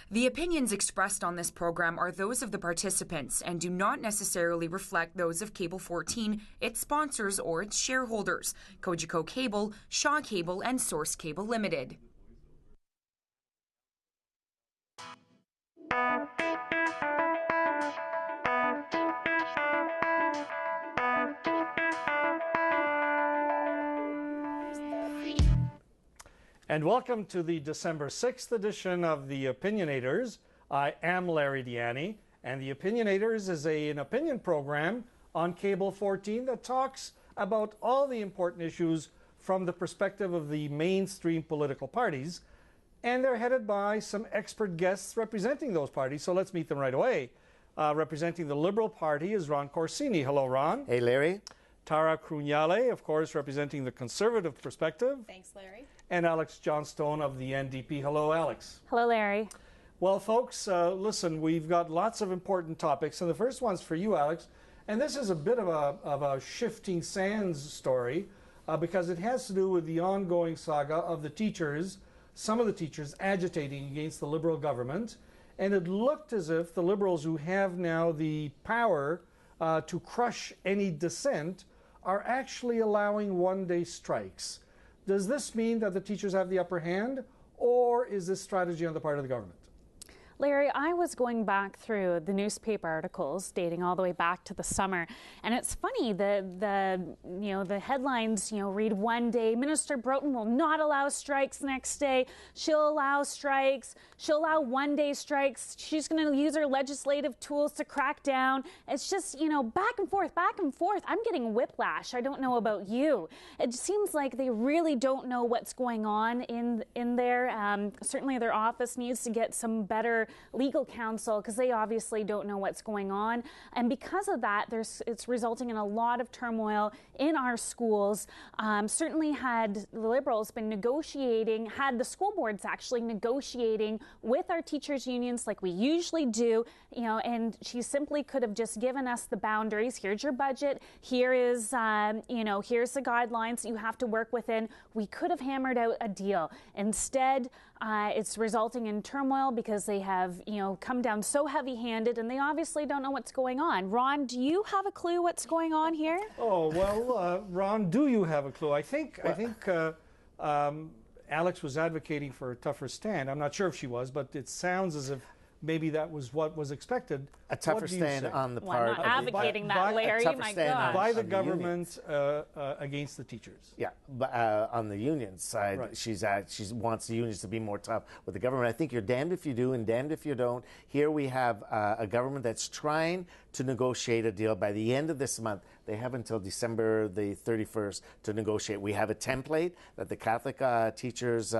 The opinions expressed on this program are those of the participants and do not necessarily reflect those of Cable 14, its sponsors, or its shareholders, Cogeco Cable, Shaw Cable, and Source Cable Limited. And welcome to the December 6th edition of the Opinionators. I am Larry Deani, and the Opinionators is an opinion program on Cable 14 that talks about all the important issues from the perspective of the mainstream political parties. And they're headed by some expert guests representing those parties, so let's meet them right away. Representing the Liberal Party is Ron Corsini. Hello, Ron. Hey, Larry. Tara Crugnale, of course, representing the Conservative perspective. Thanks, Larry. And Alex Johnstone of the NDP. Hello, Alex. Hello, Larry. Well, folks, listen, we've got lots of important topics, and the first one's for you, Alex. And this is a bit of a shifting sands story because it has to do with the ongoing saga of the teachers, some of the teachers agitating against the Liberal government. And it looked as if the Liberals, who have now the power to crush any dissent, are actually allowing one-day strikes. Does this mean that the teachers have the upper hand, or is this strategy on the part of the government? Larry, I was going back through the newspaper articles dating all the way back to the summer, and it's funny the headlines read one day Minister Broughton will not allow strikes, next day she'll allow strikes, she'll allow one-day strikes, she's going to use her legislative tools to crack down. It's just back and forth, back and forth. I'm getting whiplash. I don't know about you. It seems like they really don't know what's going on in there. Certainly their office needs to get some better legal counsel because they obviously don't know what's going on, and because of that it's resulting in a lot of turmoil in our schools. Certainly had the Liberals been negotiating, had the school boards actually negotiating with our teachers unions like we usually do, and she simply could have just given us the boundaries. Here's your budget, here is here's the guidelines you have to work within. We could have hammered out a deal. Instead, it's resulting in turmoil because they have come down so heavy-handed, and they obviously don't know what's going on. Ron, do you have a clue what's going on here? Oh, well, Ron, do you have a clue? I think Alex was advocating for a tougher stand. I'm not sure if she was, but it sounds as if maybe that was what was expected. A tougher stand on the part I'm not advocating that, Larry. My God. By the government against the teachers. Yeah, but on the union side, right. She wants the unions to be more tough with the government. I think you're damned if you do and damned if you don't. Here we have a government that's trying to negotiate a deal by the end of this month. They have until December the 31st to negotiate. We have a template that the Catholic teachers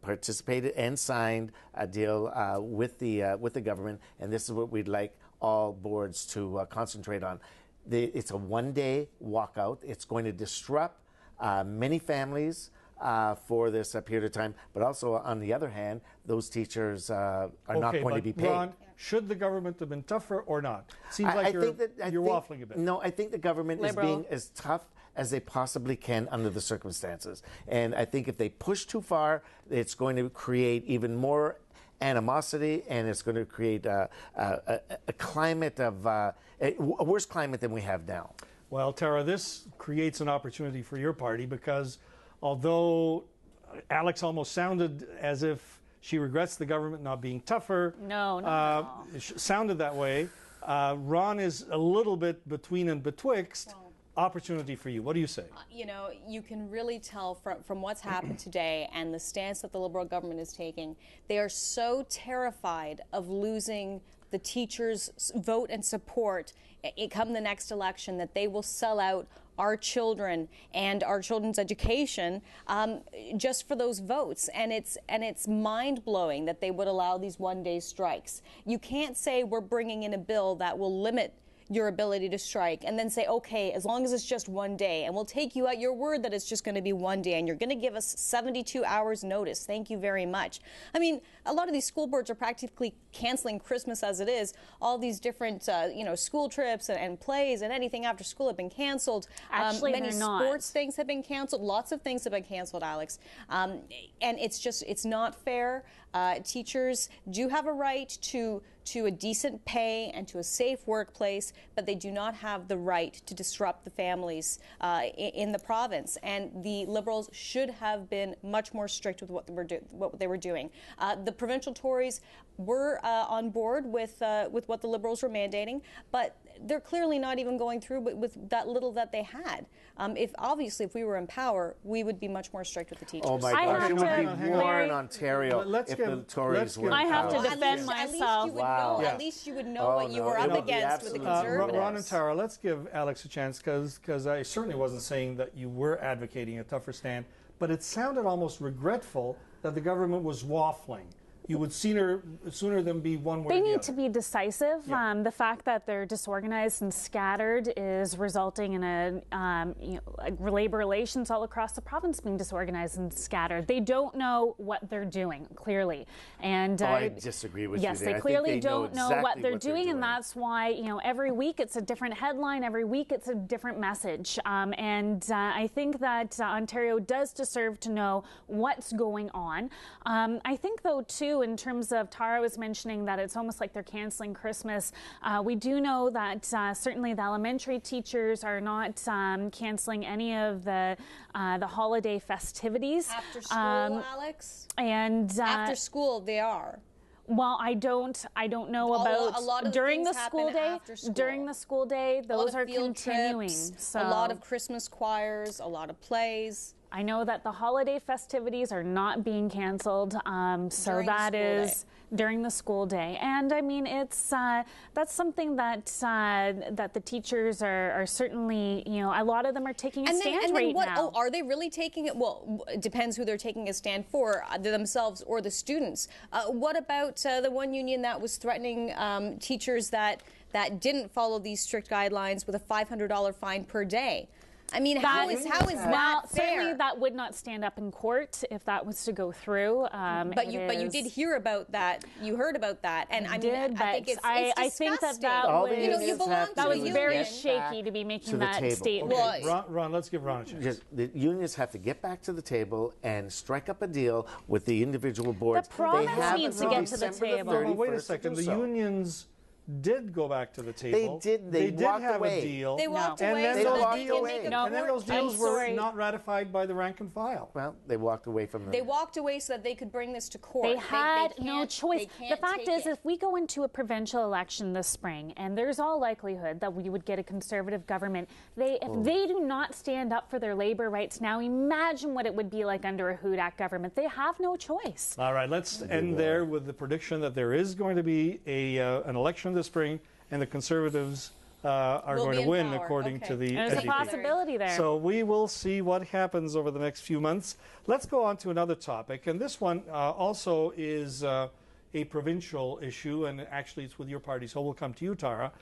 participated and signed a deal with the government, and this is what we'd like all boards to concentrate on. It's a one-day walkout. It's going to disrupt many families for this period of time, but also on the other hand, those teachers are not going to be paid. Ron, should the government have been tougher or not? Seems like you're waffling a bit. No, I think the government is being as tough as they possibly can under the circumstances. And I think if they push too far, it's going to create even more animosity, and it's going to create a climate of a worse climate than we have now. Well, Tara, this creates an opportunity for your party because although Alex almost sounded as if she regrets the government not being tougher. No. Sounded that way. Ron is a little bit between and betwixt. Opportunity for you. What do you say? You can really tell from what's happened today and the stance that the Liberal government is taking. They are so terrified of losing the teachers' vote and support come the next election that they will sell out our children and our children's education just for those votes. And it's mind-blowing that they would allow these one-day strikes. You can't say we're bringing in a bill that will limit your ability to strike and then say, okay, as long as it's just one day, and we'll take you at your word that it's just going to be one day, and you're going to give us 72 hours notice. Thank you very much. I mean, a lot of these school boards are practically canceling Christmas as it is. All these different, school trips and plays and anything after school have been canceled. Actually, many they're not. sports things have been canceled. Lots of things have been canceled, Alex. And it's not fair. Teachers do have a right to a decent pay and to a safe workplace, but they do not have the right to disrupt the families in the province. And the Liberals should have been much more strict with what they were doing. The provincial Tories were on board with what the Liberals were mandating, but they're clearly not even going through with that little that they had. If we were in power, we would be much more strict with the teachers. Oh my gosh, it would be war in Ontario if the Tories were in I have power. to defend myself. At least you would know what you were up against with the Conservatives. Ron and Tara, let's give Alex a chance, because I certainly wasn't saying that you were advocating a tougher stand, but it sounded almost regretful that the government was waffling. You would sooner than be one way or the other. They need to be decisive. Yeah. The fact that they're disorganized and scattered is resulting in labor relations all across the province being disorganized and scattered. They don't know what they're doing, clearly. And I disagree with you there. Yes, they clearly don't know what they're doing, and that's why every week it's a different headline, every week it's a different message. I think that Ontario does deserve to know what's going on. I think, though, too, in terms of, Tara was mentioning that it's almost like they're canceling Christmas. We do know that certainly the elementary teachers are not canceling any of the holiday festivities. After school, Alex? And after school, they are. Well, I don't know about a lot of during the things school day. after school. During the school day, those are field continuing. Trips, So a lot of Christmas choirs, a lot of plays. I know that the holiday festivities are not being canceled, so that is during the school day. And I mean, it's that's something that that the teachers are certainly, a lot of them are taking a stand right now. Oh, are they really taking it? Well, it depends who they're taking a stand for, themselves or the students. What about the one union that was threatening teachers that didn't follow these strict guidelines with a $500 fine per day? I mean, how is that fair? Certainly that would not stand up in court if that was to go through. But you did hear about that. You heard about that, and I think it's I disgusting. think that was that was very shaky to be making that statement. Okay, Ron, let's give Ron a chance. The unions have to get back to the table and strike up a deal with the individual boards. The province needs to get to the table. Well, wait a second. The unions did go back to the table. They did. They did have a deal. They walked and away. then So those that they can make a and then those deals were sorry. not ratified by the rank and file. Well, they walked away from them. They walked away so that they could bring this to court. They had they no choice. The fact is, if we go into a provincial election this spring, and there's all likelihood that we would get a Conservative government, if they do not stand up for their labor rights now, imagine what it would be like under a Hudak government. They have no choice. All right, let's end there with the prediction that there is going to be an election this spring, and the Conservatives are going to win, according to the There's a possibility there. So we will see what happens over the next few months. Let's go on to another topic, and this one also is a provincial issue, and actually it's with your party, so we'll come to you, Tara.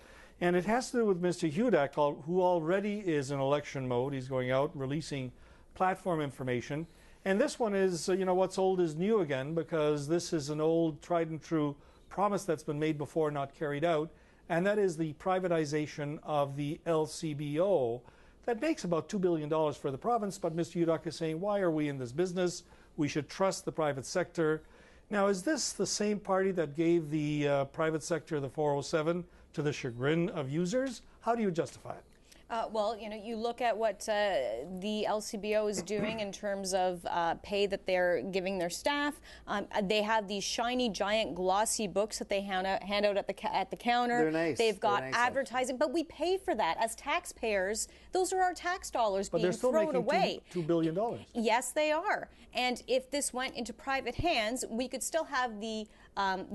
And it has to do with Mr. Hudak, who already is in election mode. He's going out releasing platform information. And this one is, what's old is new again, because this is an old, tried and true promise that's been made before, not carried out. And that is the privatization of the LCBO. That makes about $2 billion for the province, but Mr. Hudak is saying, why are we in this business? We should trust the private sector. Now, is this the same party that gave the private sector the 407 to the chagrin of users? How do you justify it? Well, you look at what the LCBO is doing in terms of pay that they're giving their staff. They have these shiny, giant, glossy books that they hand out at the counter. They're nice. They've got advertising, but we pay for that as taxpayers. Those are our tax dollars being thrown away. $2 billion. Yes, they are. And if this went into private hands, we could still have the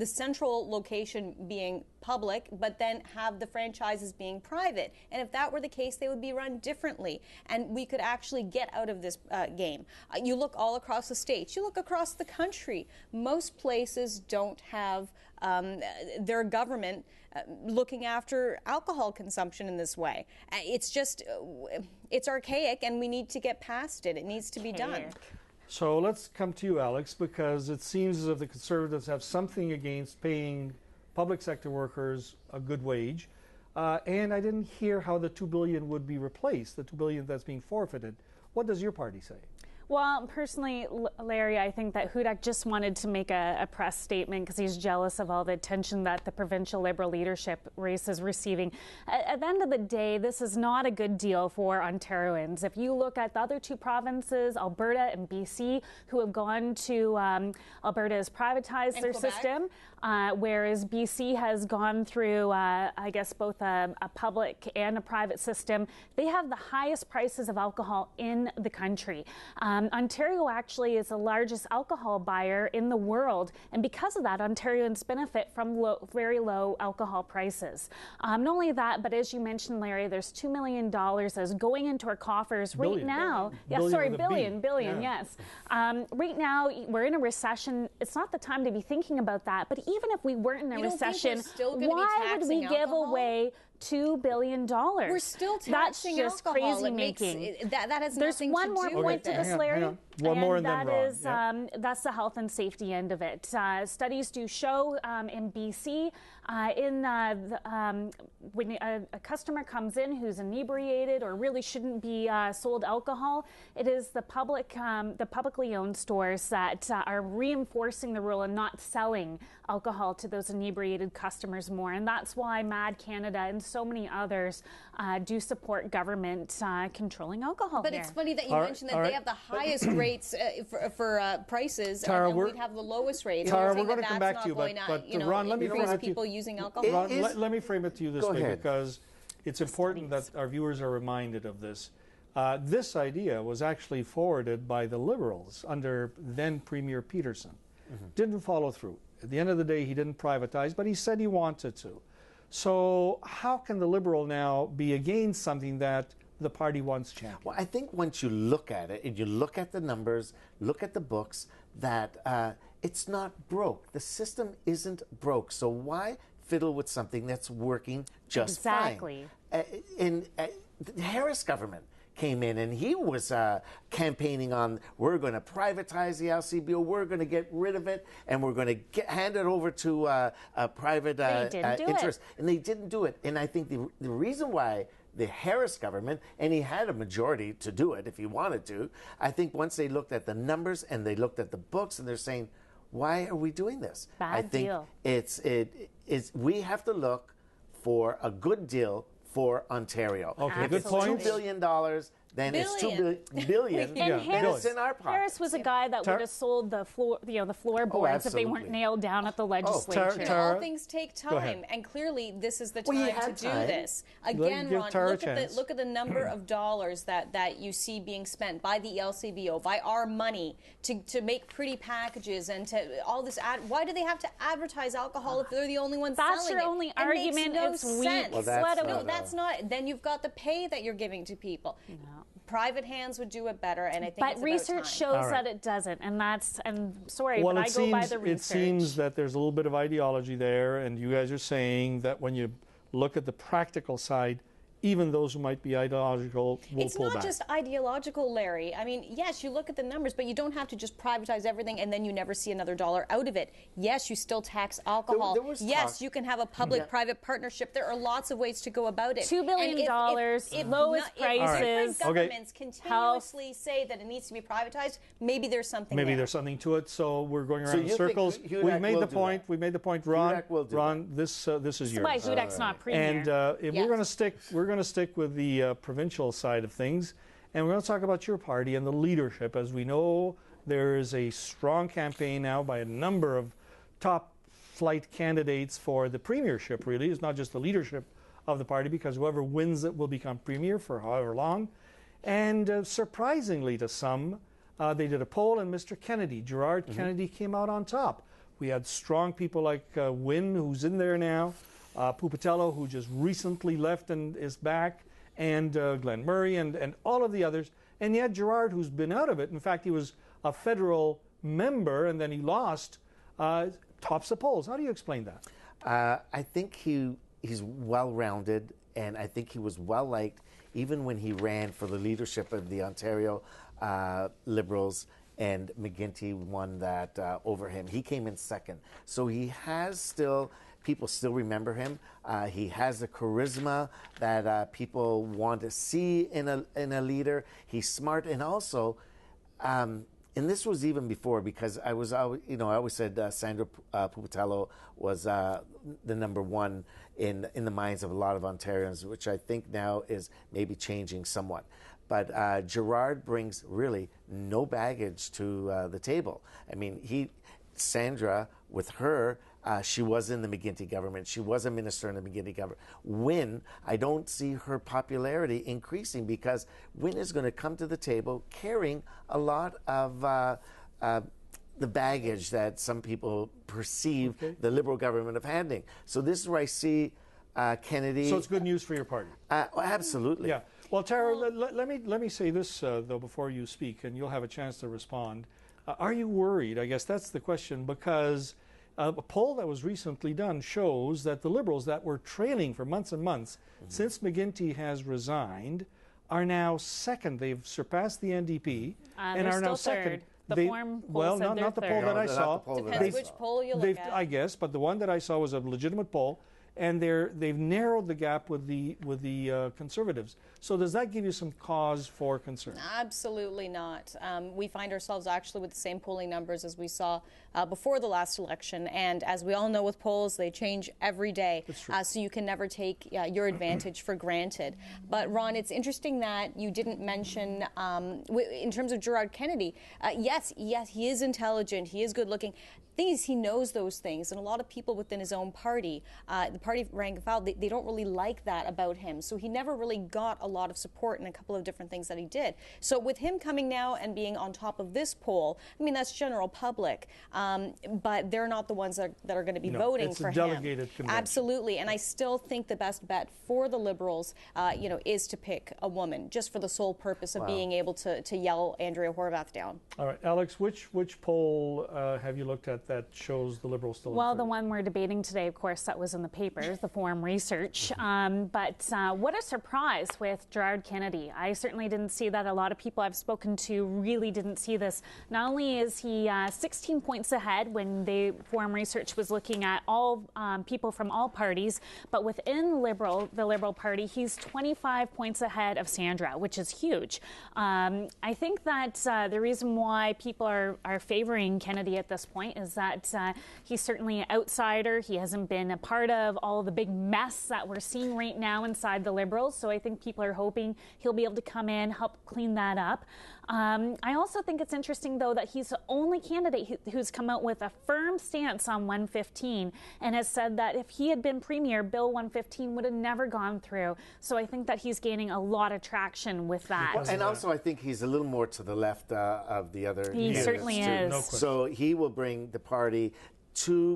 central location being public, but then have the franchises being private. And if that were the case, they would be run differently. And we could actually get out of this game. You look all across the states. You look across the country. Most places don't have their government looking after alcohol consumption in this way. It's just, it's archaic, and we need to get past it. It needs to be done. So let's come to you, Alex, because it seems as if the Conservatives have something against paying public sector workers a good wage. And I didn't hear how the $2 billion would be replaced, the $2 billion that's being forfeited. What does your party say? Well, personally, Larry, I think that Hudak just wanted to make a press statement because he's jealous of all the attention that the provincial Liberal leadership race is receiving. At the end of the day, this is not a good deal for Ontarians. If you look at the other two provinces, Alberta and BC, who have gone to, Alberta has privatized their system, whereas BC has gone through, I guess, both a public and a private system. They have the highest prices of alcohol in the country. Ontario actually is the largest alcohol buyer in the world, and because of that, Ontarians benefit from very low alcohol prices. Not only that, but as you mentioned, Larry, there's $2 million that's going into our coffers right now. Billion, yes. Right now, we're in a recession. It's not the time to be thinking about that, but even if we weren't in a recession, why would we give away $2 billion? We're still taxing That's just alcohol. crazy making. That has There's nothing one to more do point with to this. this, Larry. One more and that then is, that's the health and safety end of it. Studies do show in BC, when a customer comes in who's inebriated or really shouldn't be sold alcohol, it is the publicly owned stores that are reinforcing the rule and not selling alcohol to those inebriated customers more. And that's why MAD Canada and so many others do support government controlling alcohol. But it's funny that you mentioned that they have the highest rates for prices, Tara, and we'd have the lowest rates. Tara, we're going to come back to you, but Ron, let me frame it to people you. using alcohol. Ron, let me frame it to you this way, because it's important that our viewers are reminded of this. This idea was actually forwarded by the Liberals under then Premier Peterson. Didn't follow through. At the end of the day, he didn't privatize, but he said he wanted to. So how can the Liberal now be against something that the party once championed? Well, I think once you look at it, and you look at the numbers, look at the books, that it's not broke. The system isn't broke. So why fiddle with something that's working just fine? In the Harris government came in, and he was campaigning on, we're going to privatize the LCBO, we're going to get rid of it, and we're going to hand it over to a private interest. And they didn't do it. And I think the reason why the Harris government, and he had a majority to do it if he wanted to, I think once they looked at the numbers and they looked at the books, and they're saying, why are we doing this? I think we have to look for a good deal for Ontario. Okay, if it's $2 billion, then it's $2 billion. And Harris, it's in our pocket. Harris was a guy that would have sold the floorboards if they weren't nailed down at the legislature. All things take time, and clearly this is the time to do this. Again, Ron, look at the number of dollars that you see being spent by the LCBO, by our money, to make pretty packages and to all this. Why do they have to advertise alcohol if they're the only ones selling it? That's your only argument. It's weak. Well, that's not. Then you've got the pay that you're giving to people. Private hands would do it better, and I think but research shows that it doesn't, and sorry, but I go by the research. It seems that there's a little bit of ideology there, and you guys are saying that when you look at the practical side, even those who might be ideological will pull back. It's not just ideological, Larry. I mean, yes, you look at the numbers, but you don't have to just privatize everything and then you never see another dollar out of it. Yes, you still tax alcohol. Yes, you can have a public-private partnership. There are lots of ways to go about it. $2 billion, lowest prices. If governments continuously say that it needs to be privatized, maybe there's something there. Maybe there's something to it, so we're going around in circles. We've made the point. We've made the point. Ron, this is yours. Why Hudak's not premier. And we're going to stick with the provincial side of things, and we're going to talk about your party and the leadership. As we know, there is a strong campaign now by a number of top flight candidates for the premiership. Really, it's not just the leadership of the party, because whoever wins it will become premier for however long. And surprisingly to some, they did a poll, and Mr. Kennedy, Gerard Kennedy, came out on top. We had strong people like Wynne, who's in there now, Pupatello, who just recently left and is back, and Glenn Murray, and all of the others. And yet Gerard, who's been out of it, in fact, he was a federal member, and then he lost, tops the polls. How do you explain that? I think he's well-rounded, and I think he was well-liked even when he ran for the leadership of the Ontario Liberals, and McGuinty won that over him. He came in second. So he has people still remember him. He has the charisma that people want to see in a leader. He's smart, and also, and this was even before, because I always said Sandra Pupatello was the number one in the minds of a lot of Ontarians, which I think now is maybe changing somewhat. But Gerard brings really no baggage to the table. I mean, Sandra, with her, she was in the McGuinty government. She was a minister in the McGuinty government. Wynne, I don't see her popularity increasing, because Wynne is going to come to the table carrying a lot of the baggage that some people perceive the Liberal government of handing. So this is where I see Kennedy. So it's good news for your party. Absolutely. Yeah. Well, Tara, let me say this, though, before you speak, and you'll have a chance to respond. Are you worried? I guess that's the question, because a poll that was recently done shows that the Liberals that were trailing for months and months since McGuinty has resigned are now second. They've surpassed the NDP and are now second. Well, not the poll that I saw. Depends which poll you look at. I guess, but the one that I saw was a legitimate poll, and they've narrowed the gap with the Conservatives. So does that give you some cause for concern? Absolutely not. We find ourselves actually with the same polling numbers as we saw before the last election, and as we all know with polls, they change every day. So you can never take your advantage for granted. But Ron, it's interesting that you didn't mention, in terms of Gerard Kennedy, yes, he is intelligent, he is good looking. The thing is, he knows those things, and a lot of people within his own party, the party rank and file, they don't really like that about him. So he never really got a lot of support in a couple of different things that he did. So with him coming now and being on top of this poll, I mean, that's general public, but they're not the ones that are going to be voting for him. It's a delegated convention. Absolutely, and I still think the best bet for the Liberals, is to pick a woman, just for the sole purpose of being able to yell Andrea Horwath down. All right, Alex, which poll have you looked at that shows the Liberals still? Well, the one we're debating today, of course, that was in the papers, the Forum Research. But what a surprise with Gerard Kennedy. I certainly didn't see that. A lot of people I've spoken to really didn't see this. Not only is he 16 points ahead when the Forum Research was looking at all people from all parties, but within the Liberal Party, he's 25 points ahead of Sandra, which is huge. I think that the reason why people are favoring Kennedy at this point is that he's certainly an outsider. He hasn't been a part of all of the big mess that we're seeing right now inside the Liberals. So I think people are hoping he'll be able to come in, help clean that up. I also think it's interesting, though, that he's the only candidate who's come out with a firm stance on 115 and has said that if he had been Premier, Bill 115 would have never gone through. So I think that he's gaining a lot of traction with that. Well, and also I think he's a little more to the left of the other He certainly is. No so he will bring the party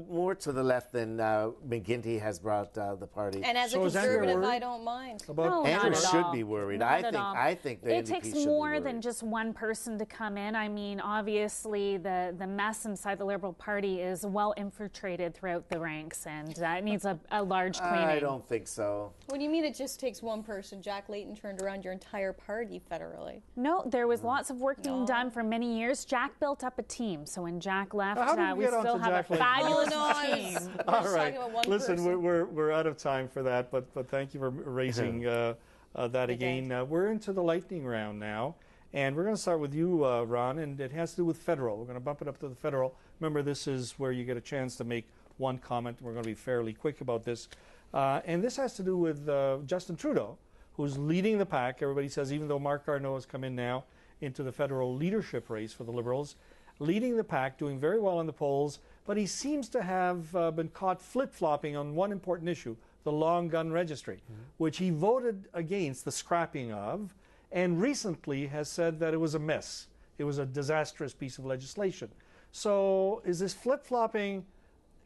more to the left than McGuinty has brought the party. And as a conservative, I don't mind. No, Andrew not at should all. be worried. Not at all. I think the it NDP takes should be more worried. than just one person to come in. I mean, obviously, the mess inside the Liberal Party is well infiltrated throughout the ranks, and it needs a large cleaning. I don't think so. What do you mean it just takes one person? Jack Layton turned around your entire party federally. No, there was lots of work being done for many years. Jack built up a team, so when Jack left, we still have a fabulous team. All right. Listen, we're out of time for that, but thank you for raising that again. We're into the lightning round now, and we're going to start with you, Ron, and it has to do with federal. We're going to bump it up to the federal. Remember, this is where you get a chance to make one comment. We're going to be fairly quick about this. And this has to do with Justin Trudeau, who's leading the pack. Everybody says, even though Mark Garneau has come in now into the federal leadership race for the Liberals, leading the pack, doing very well in the polls, but he seems to have been caught flip-flopping on one important issue, the long gun registry, which he voted against the scrapping of, and recently has said that it was a mess. It was a disastrous piece of legislation. So is this flip-flopping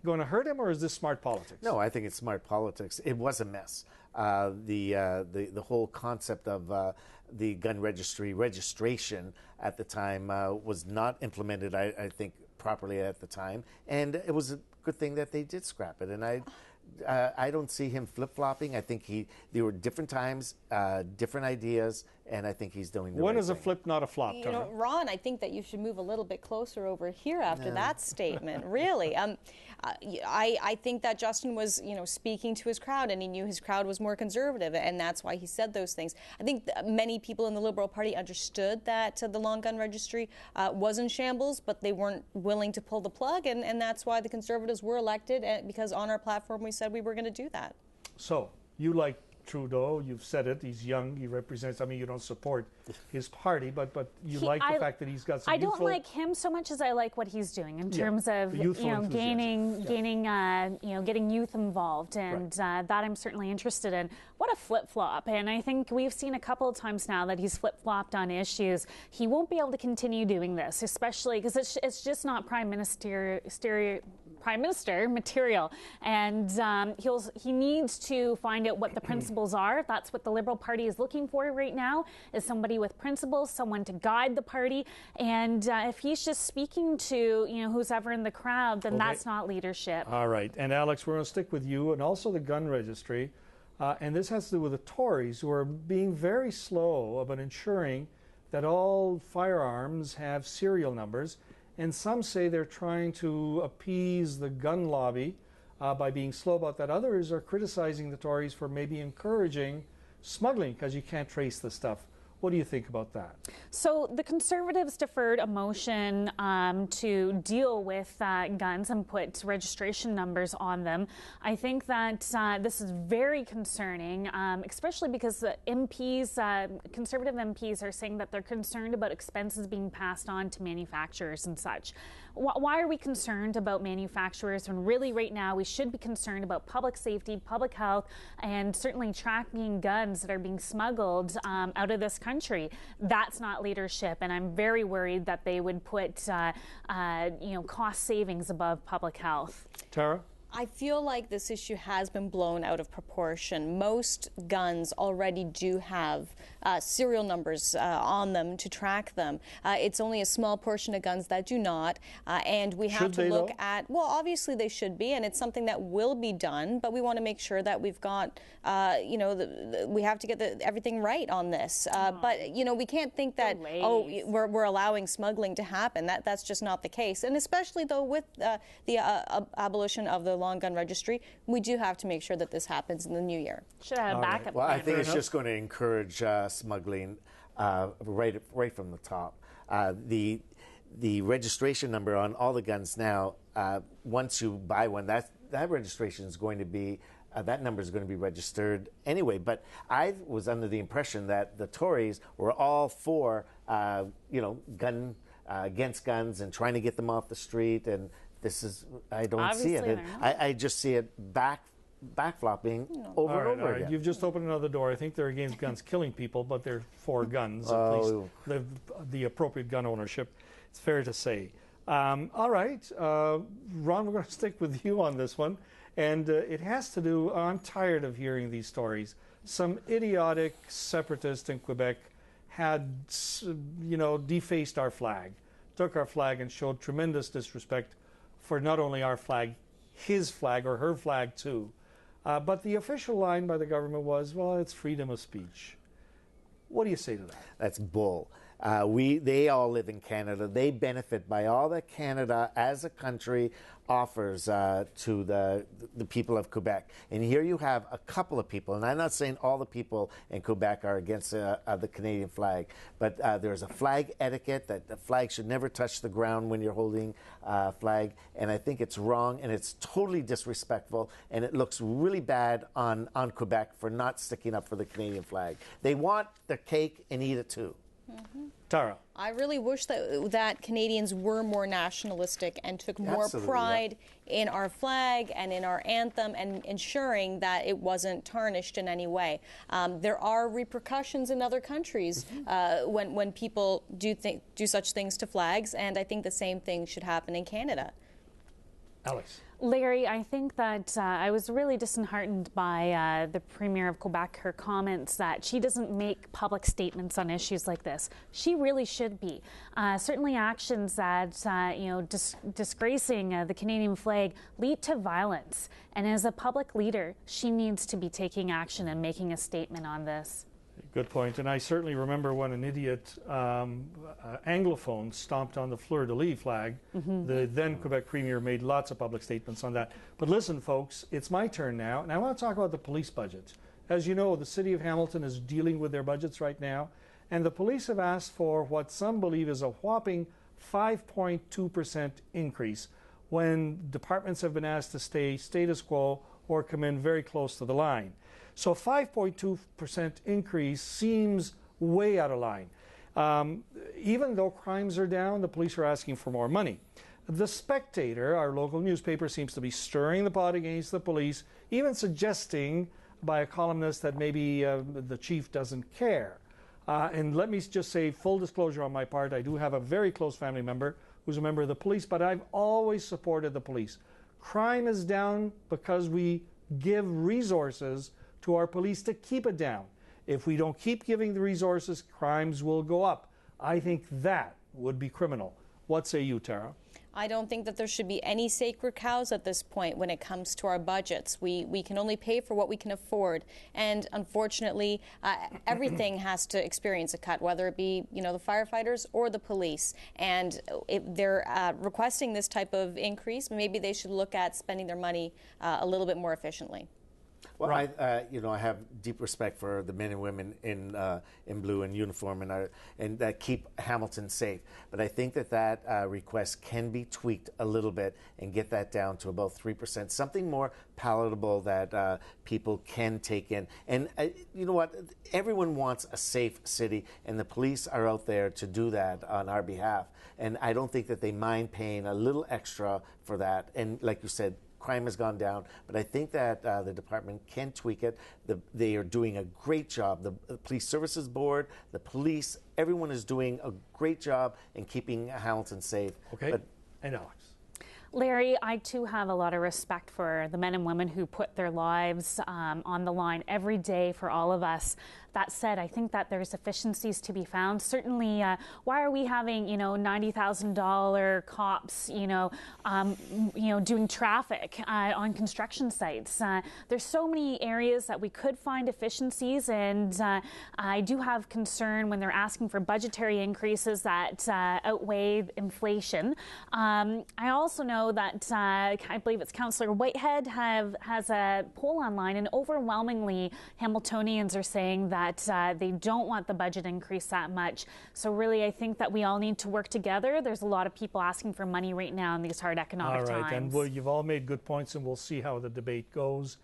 going to hurt him, or is this smart politics? No, I think it's smart politics. It was a mess. The whole concept of the gun registration at the time was not implemented, I think, properly at the time. And it was a good thing that they did scrap it. And I don't see him flip-flopping. I think there were different times, different ideas, and I think he's doing the When right is a thing. flip not a flop, You Tara? know, Ron, I think that you should move a little bit closer over here after that statement. Really, I think that Justin was, speaking to his crowd, and he knew his crowd was more conservative, and that's why he said those things. I think many people in the Liberal Party understood that the long gun registry was in shambles, but they weren't willing to pull the plug, and that's why the Conservatives were elected, because on our platform we said we were going to do that. So, you like Trudeau, you've said it, he's young, he represents, I mean, you don't support his party, but you like the fact that he's got some youthful... I don't like him so much as I like what he's doing in terms of, getting youth involved, and that I'm certainly interested in. What a flip-flop, and I think we've seen a couple of times now that he's flip-flopped on issues. He won't be able to continue doing this, especially because it's just not Prime Minister material, and he needs to find out what the principles are. That's what the Liberal Party is looking for right now, is somebody with principles, someone to guide the party. And if he's just speaking to who's ever in the crowd, then that's not leadership. All right, and Alex, we're going to stick with you and also the gun registry, and this has to do with the Tories, who are being very slow about ensuring that all firearms have serial numbers. And some say they're trying to appease the gun lobby by being slow about that. Others are criticizing the Tories for maybe encouraging smuggling because you can't trace the stuff. What do you think about that? So the Conservatives deferred a motion to deal with guns and put registration numbers on them. I think that this is very concerning, especially because the MPs, Conservative MPs, are saying that they're concerned about expenses being passed on to manufacturers and such. Why are we concerned about manufacturers when really right now we should be concerned about public safety, public health, and certainly tracking guns that are being smuggled out of this country? That's not leadership, and I'm very worried that they would put cost savings above public health. Tara? I feel like this issue has been blown out of proportion. Most guns already do have serial numbers on them to track them. It's only a small portion of guns that do not, and we have to look at, well, obviously they should be, and it's something that will be done, but we want to make sure that we've got, we have to get everything right on this. But, we can't think that, we're allowing smuggling to happen. That's just not the case. And especially, though, with the abolition of the long gun registry, we do have to make sure that this happens in the new year. Should have a backup plan. Well, I think it's just going to encourage smuggling right from the top. The registration number on all the guns now, once you buy one, that registration is going to be that number is going to be registered anyway. But I was under the impression that the Tories were all for gun against guns and trying to get them off the street, and this is, I don't Obviously see it. I just see it backflopping over and over again. You've just opened another door. I think they're against guns killing people, but they're for guns, at least the appropriate gun ownership. It's fair to say. All right, Ron, we're going to stick with you on this one. And it has to do, I'm tired of hearing these stories. Some idiotic separatist in Quebec had, defaced our flag, took our flag and showed tremendous disrespect for not only our flag, his flag or her flag too. But the official line by the government was, well, it's freedom of speech. What do you say to that? That's bull. They all live in Canada. They benefit by all that Canada as a country offers to the people of Quebec. And here you have a couple of people, and I'm not saying all the people in Quebec are against the Canadian flag, but there's a flag etiquette that the flag should never touch the ground when you're holding a flag, and I think it's wrong, and it's totally disrespectful, and it looks really bad on Quebec for not sticking up for the Canadian flag. They want their cake and eat it too. Mm-hmm. Tara. I really wish that Canadians were more nationalistic and took more pride in our flag and in our anthem and ensuring that it wasn't tarnished in any way. There are repercussions in other countries when people do such things to flags, and I think the same thing should happen in Canada. Alex. Larry, I think that I was really disheartened by the Premier of Quebec, her comments that she doesn't make public statements on issues like this. She really should be. Certainly actions that, disgracing the Canadian flag lead to violence. And as a public leader, she needs to be taking action and making a statement on this. Good point. And I certainly remember when an idiot Anglophone stomped on the fleur-de-lis flag. The then Quebec Premier made lots of public statements on that. But listen, folks, it's my turn now, and I want to talk about the police budget. As you know, the City of Hamilton is dealing with their budgets right now, and the police have asked for what some believe is a whopping 5.2% increase when departments have been asked to stay status quo or come in very close to the line. So 5.2% increase seems way out of line. Even though crimes are down, the police are asking for more money. The Spectator, our local newspaper, seems to be stirring the pot against the police, even suggesting by a columnist that maybe the chief doesn't care. And let me just say, full disclosure on my part, I do have a very close family member who's a member of the police, but I've always supported the police. Crime is down because we give resources to our police to keep it down. If we don't keep giving the resources, crimes will go up. I think that would be criminal. What say you, Tara? I don't think that there should be any sacred cows at this point when it comes to our budgets. We can only pay for what we can afford, and unfortunately, everything has to experience a cut, whether it be the firefighters or the police. And if they're requesting this type of increase, maybe they should look at spending their money a little bit more efficiently. Well, right. I have deep respect for the men and women in blue and uniform and that keep Hamilton safe. But I think that request can be tweaked a little bit and get that down to about 3%, something more palatable that people can take in. And you know what? Everyone wants a safe city, and the police are out there to do that on our behalf. And I don't think that they mind paying a little extra for that. And like you said, crime has gone down, but I think that the department can tweak it. They are doing a great job. The Police Services Board, the police, everyone is doing a great job in keeping Hamilton safe. Okay, and Alex? Larry, I too have a lot of respect for the men and women who put their lives on the line every day for all of us. That said, I think that there's efficiencies to be found. Certainly, why are we having, $90,000 cops, doing traffic on construction sites? There's so many areas that we could find efficiencies, and I do have concern when they're asking for budgetary increases that outweigh inflation. I also know that I believe it's Councillor Whitehead has a poll online, and overwhelmingly Hamiltonians are saying that they don't want the budget increase that much. So really, I think that we all need to work together. There's a lot of people asking for money right now in these hard economic times. All right, and well, you've all made good points, and we'll see how the debate goes.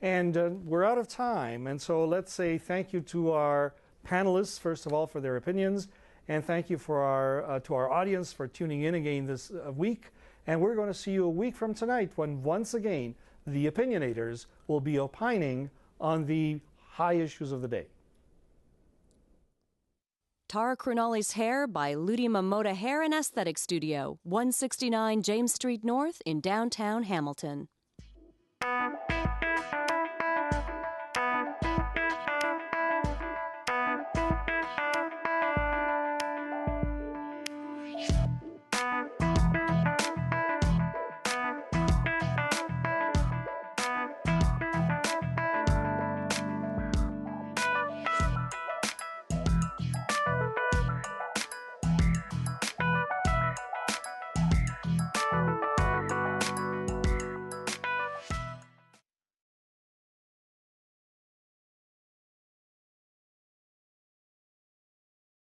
And we're out of time, and so let's say thank you to our panelists, first of all, for their opinions, and thank you for to our audience for tuning in again this week. And we're going to see you a week from tonight when, once again, the Opinionators will be opining on the high issues of the day. Tara Cronali's Hair by Ludi Mamoda Hair and Aesthetic Studio, 169 James Street North in downtown Hamilton.